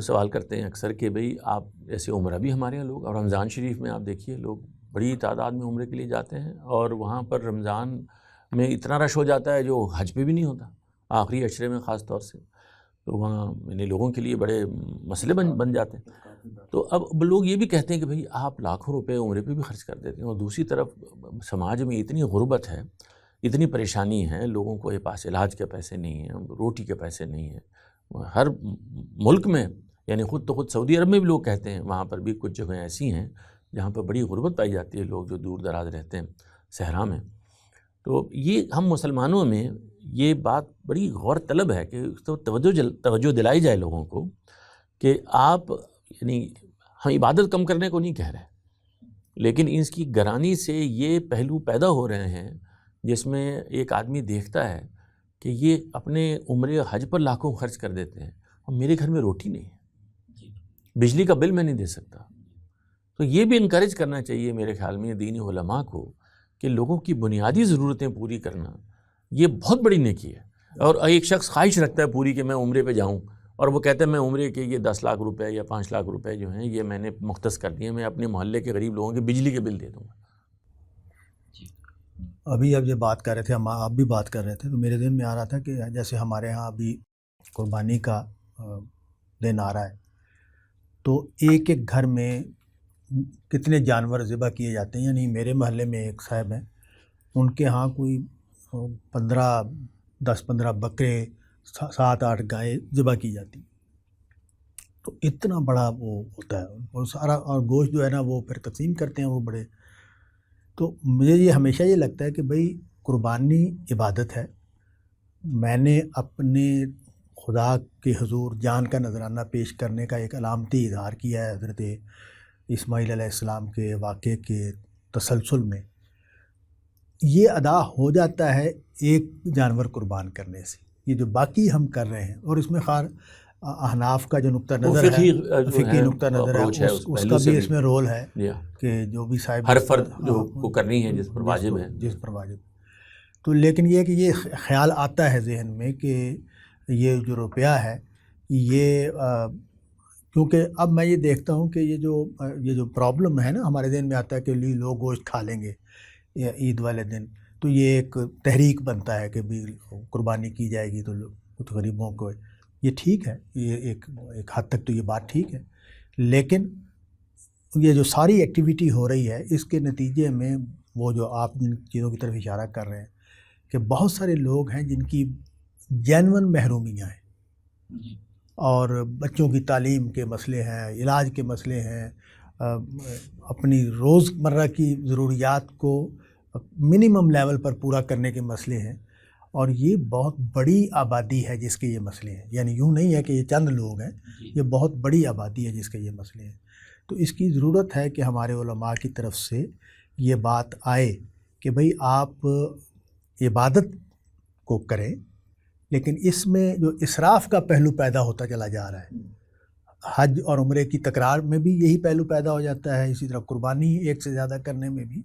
سوال کرتے ہیں اکثر کہ بھئی آپ ایسے عمرہ بھی ہمارے یہاں لوگ، اور رمضان شریف میں آپ دیکھیے لوگ بڑی تعداد میں عمرے کے لیے جاتے ہیں، اور وہاں پر رمضان میں اتنا رش ہو جاتا ہے جو حج پہ بھی نہیں ہوتا، آخری عشرے میں خاص طور سے، تو وہاں یعنی لوگوں کے لیے بڑے مسئلے بن جاتے ہیں۔ تو اب لوگ یہ بھی کہتے ہیں کہ بھئی آپ لاکھوں روپے عمرے پہ بھی خرچ کر دیتے ہیں، اور دوسری طرف سماج میں اتنی غربت ہے، اتنی پریشانی ہے، لوگوں کو پاس علاج کے پیسے نہیں ہیں، روٹی کے پیسے نہیں ہیں، ہر ملک میں، یعنی خود تو خود سعودی عرب میں بھی لوگ کہتے ہیں، وہاں پر بھی کچھ جگہیں ایسی ہیں جہاں پر بڑی غربت پائی جاتی ہے، لوگ جو دور دراز رہتے ہیں صحرا میں۔ تو یہ ہم مسلمانوں میں یہ بات بڑی غور طلب ہے کہ تو توجہ دلائی جائے لوگوں کو کہ آپ یعنی ہم عبادت کم کرنے کو نہیں کہہ رہے، لیکن اس کی گرانی سے یہ پہلو پیدا ہو رہے ہیں جس میں ایک آدمی دیکھتا ہے کہ یہ اپنے عمرے حج پر لاکھوں خرچ کر دیتے ہیں اور میرے گھر میں روٹی نہیں ہے، بجلی کا بل میں نہیں دے سکتا۔ تو یہ بھی انکریج کرنا چاہیے میرے خیال میں دینی علماء کو کہ لوگوں کی بنیادی ضرورتیں پوری کرنا یہ بہت بڑی نیکی ہے۔ اور ایک شخص خواہش رکھتا ہے پوری کہ میں عمرے پہ جاؤں، اور وہ کہتا ہے میں عمرے کے یہ 10 لاکھ روپے یا 5 لاکھ روپے جو ہیں یہ میں نے مختص کر دیے، میں اپنے محلے کے غریب لوگوں کے بجلی کے بل دے دوں گا۔ ابھی اب یہ بات کر رہے تھے، آپ بھی بات کر رہے تھے، تو میرے ذہن میں آ رہا تھا کہ جیسے ہمارے ہاں ابھی قربانی کا دن آ رہا ہے، تو ایک ایک گھر میں کتنے جانور ذبح کیے جاتے ہیں۔ یعنی میرے محلے میں ایک صاحب ہیں، ان کے ہاں کوئی 10-15 بکرے، 7-8 گائے ذبح کی جاتی، تو اتنا بڑا وہ ہوتا ہے، اور سارا اور گوشت جو ہے نا وہ پھر تقسیم کرتے ہیں وہ بڑے۔ تو مجھے یہ ہمیشہ یہ لگتا ہے کہ بھئی قربانی عبادت ہے، میں نے اپنے خدا کے حضور جان کا نذرانہ پیش کرنے کا ایک علامتی اظہار کیا ہے حضرت اسماعیل علیہ السلام کے واقعے کے تسلسل میں، یہ ادا ہو جاتا ہے ایک جانور قربان کرنے سے۔ یہ جو باقی ہم کر رہے ہیں، اور اس میں خیر احناف کا جو نقطہ نظر ہے، فقہی نقطہ نظر ہے، اس کا بھی اس میں رول ہے کہ جو بھی صاحب ہر فرد جو کو کرنی ہے جس پر واجب ہے، جس پر واجب۔ تو لیکن یہ کہ یہ خیال آتا ہے ذہن میں کہ یہ جو روپیہ ہے یہ کیونکہ اب میں یہ دیکھتا ہوں کہ یہ جو پرابلم ہے نا ہمارے ذہن میں آتا ہے کہ لوگ گوشت کھا لیں گے عید والے دن، تو یہ ایک تحریک بنتا ہے کہ بھی قربانی کی جائے گی تو کچھ غریبوں کو، یہ ٹھیک ہے، یہ ایک حد تک تو یہ بات ٹھیک ہے، لیکن یہ جو ساری ایکٹیویٹی ہو رہی ہے اس کے نتیجے میں وہ جو آپ جن چیزوں کی طرف اشارہ کر رہے ہیں کہ بہت سارے لوگ ہیں جن کی جینون محرومیاں ہیں، اور بچوں کی تعلیم کے مسئلے ہیں، علاج کے مسئلے ہیں، اپنی روز مرہ کی ضروریات کو منیمم لیول پر پورا کرنے کے مسئلے ہیں، اور یہ بہت بڑی آبادی ہے جس کے یہ مسئلے ہیں۔ یعنی یوں نہیں ہے کہ یہ چند لوگ ہیں، یہ بہت بڑی آبادی ہے جس کے یہ مسئلے ہیں۔ تو اس کی ضرورت ہے کہ ہمارے علماء کی طرف سے یہ بات آئے کہ بھئی آپ عبادت کو کریں، لیکن اس میں جو اسراف کا پہلو پیدا ہوتا چلا جا رہا ہے، حج اور عمرے کی تکرار میں بھی یہی پہلو پیدا ہو جاتا ہے، اسی طرح قربانی ایک سے زیادہ کرنے میں بھی،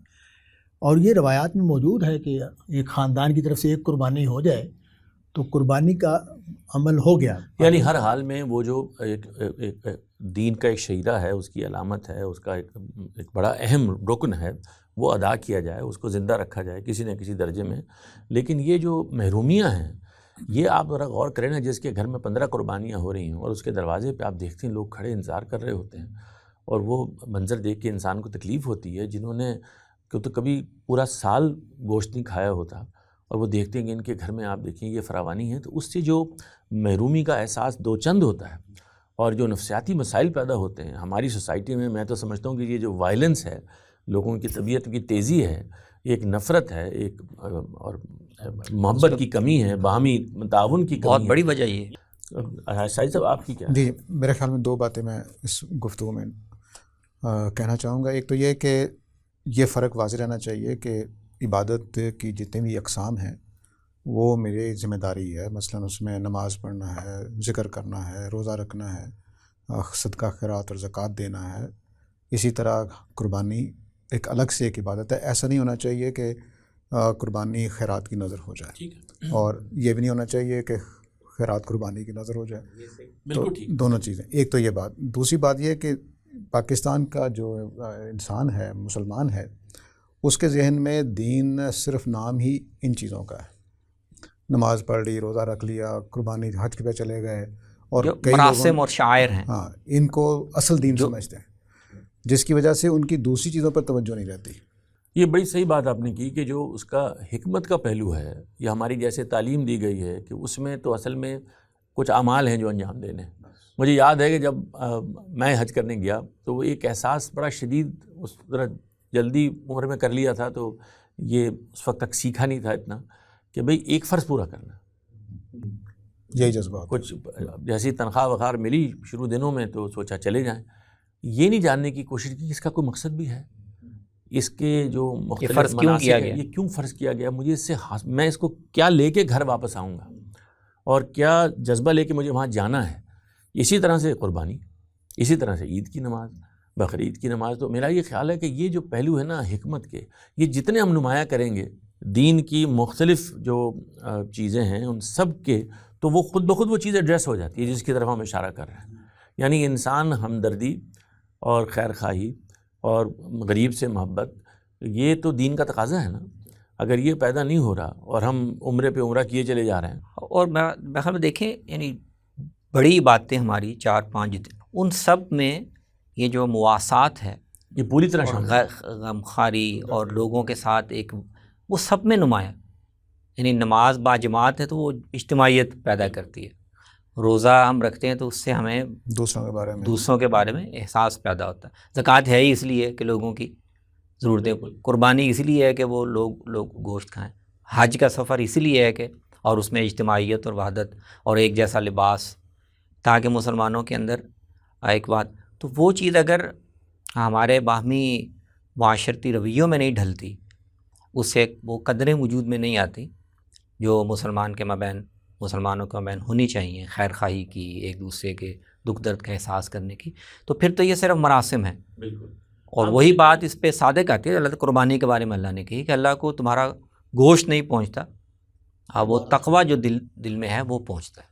اور یہ روایات میں موجود ہے کہ ایک خاندان کی طرف سے ایک قربانی ہو جائے تو قربانی کا عمل ہو گیا۔ یعنی ہر حال میں وہ جو ایک دین کا ایک شعیرہ ہے، اس کی علامت ہے، اس کا ایک بڑا اہم رکن ہے، وہ ادا کیا جائے، اس کو زندہ رکھا جائے کسی نہ کسی درجے میں۔ لیکن یہ جو محرومیاں ہیں، یہ آپ ذرا غور کریں نا، جس کے گھر میں 15 قربانیاں ہو رہی ہیں اور اس کے دروازے پہ آپ دیکھتے ہیں لوگ کھڑے انتظار کر رہے ہوتے ہیں، اور وہ منظر دیکھ کے انسان کو تکلیف ہوتی ہے، جنہوں نے تو کبھی پورا سال گوشت نہیں کھایا ہوتا، اور وہ دیکھتے ہیں کہ ان کے گھر میں آپ دیکھیں یہ فراوانی ہے، تو اس سے جو محرومی کا احساس دو چند ہوتا ہے، اور جو نفسیاتی مسائل پیدا ہوتے ہیں ہماری سوسائٹی میں تو سمجھتا ہوں کہ یہ جو وائلنس ہے، لوگوں کی طبیعت کی تیزی ہے، ایک نفرت ہے، ایک اور محبت کی کمی ہے، باہمی تعاون کی کمی، بہت بڑی وجہ یہ ہے۔ شاہد صاحب آپ کی کیا؟ جی، میرے خیال میں 2 باتیں میں اس گفتگو میں کہنا چاہوں گا۔ ایک تو یہ کہ یہ فرق واضح رہنا چاہیے کہ عبادت کی جتنی بھی اقسام ہیں وہ میری ذمہ داری ہے، مثلاً اس میں نماز پڑھنا ہے، ذکر کرنا ہے، روزہ رکھنا ہے، صدقہ خیرات اور زکوٰۃ دینا ہے۔ اسی طرح قربانی ایک الگ سے ایک عبادت ہے۔ ایسا نہیں ہونا چاہیے کہ قربانی خیرات کی نظر ہو جائے، اور یہ بھی نہیں ہونا چاہیے کہ خیرات قربانی کی نظر ہو جائے. بالکل ٹھیک. دونوں چیزیں. ایک تو یہ بات. دوسری بات یہ کہ پاکستان کا جو انسان ہے، مسلمان ہے، اس کے ذہن میں دین صرف نام ہی ان چیزوں کا ہے. نماز پڑھ لی، روزہ رکھ لیا، قربانی، حج پہ چلے گئے، اور کئی مراسم اور شعائر ہیں، ہاں، ان کو اصل دین سمجھتے ہیں، جس کی وجہ سے ان کی دوسری چیزوں پر توجہ نہیں رہتی. یہ بڑی صحیح بات آپ نے کی کہ جو اس کا حکمت کا پہلو ہے، یا ہماری جیسے تعلیم دی گئی ہے کہ اس میں تو اصل میں کچھ اعمال ہیں جو انجام دینے. مجھے یاد ہے کہ جب میں حج کرنے گیا تو وہ ایک احساس بڑا شدید، اس طرح جلدی عمر میں کر لیا تھا، تو یہ اس وقت تک سیکھا نہیں تھا اتنا کہ بھئی ایک فرض پورا کرنا. یہی جذبہ کچھ جیسی تنخواہ وغیرہ ملی شروع دنوں میں تو سوچا چلے جائیں. یہ نہیں جاننے کی کوشش کی کہ اس کا کوئی مقصد بھی ہے، اس کے جو مختلف فرض کیوں کیا گیا، یہ کیوں فرض کیا گیا، مجھے اس سے میں اس کو کیا لے کے گھر واپس آؤں گا، اور کیا جذبہ لے کے مجھے وہاں جانا ہے. اسی طرح سے قربانی، اسی طرح سے عید کی نماز، بقرعید کی نماز. تو میرا یہ خیال ہے کہ یہ جو پہلو ہے نا حکمت کے، یہ جتنے ہم نمایاں کریں گے دین کی مختلف جو چیزیں ہیں ان سب کے، تو وہ خود بخود وہ چیز ایڈریس ہو جاتی ہے جس کی طرف ہم اشارہ کر رہے ہیں. یعنی انسان ہمدردی اور خیر خواہی اور غریب سے محبت، یہ تو دین کا تقاضا ہے نا. اگر یہ پیدا نہیں ہو رہا اور ہم عمرے پہ عمرہ کیے چلے جا رہے ہیں، اور میں دیکھیں یعنی بڑی باتیں ہماری 4-5 ان سب میں یہ جو مواسات ہے، یہ پوری طرح شامل ہے. غمخواری اور لوگوں کے ساتھ ایک، وہ سب میں نمایاں. یعنی نماز باجماعت ہے تو وہ اجتماعیت پیدا کرتی ہے. روزہ ہم رکھتے ہیں تو اس سے ہمیں دوسروں کے بارے میں احساس پیدا ہوتا ہے. زکوٰۃ ہے ہی اس لیے کہ لوگوں کی ضرورتیں، قربانی اسی لیے ہے کہ وہ لوگ گوشت کھائیں. حج کا سفر اسی لیے ہے کہ، اور اس میں اجتماعیت اور وحدت اور ایک جیسا لباس، تاکہ مسلمانوں کے اندر ایک بات. تو وہ چیز اگر ہمارے باہمی معاشرتی رویوں میں نہیں ڈھلتی، اس سے وہ قدریں وجود میں نہیں آتی جو مسلمانوں کے مابین ہونی چاہیے، خیر خواہی کی، ایک دوسرے کے دکھ درد کا احساس کرنے کی. تو پھر تو یہ صرف مراسم ہے. بالکل. اور وہی بات اس پہ صادق آتی ہے اللہ قربانی کے بارے میں اللہ نے کہی کہ اللہ کو تمہارا گوشت نہیں پہنچتا، وہ تقویٰ جو دل میں ہے وہ پہنچتا ہے.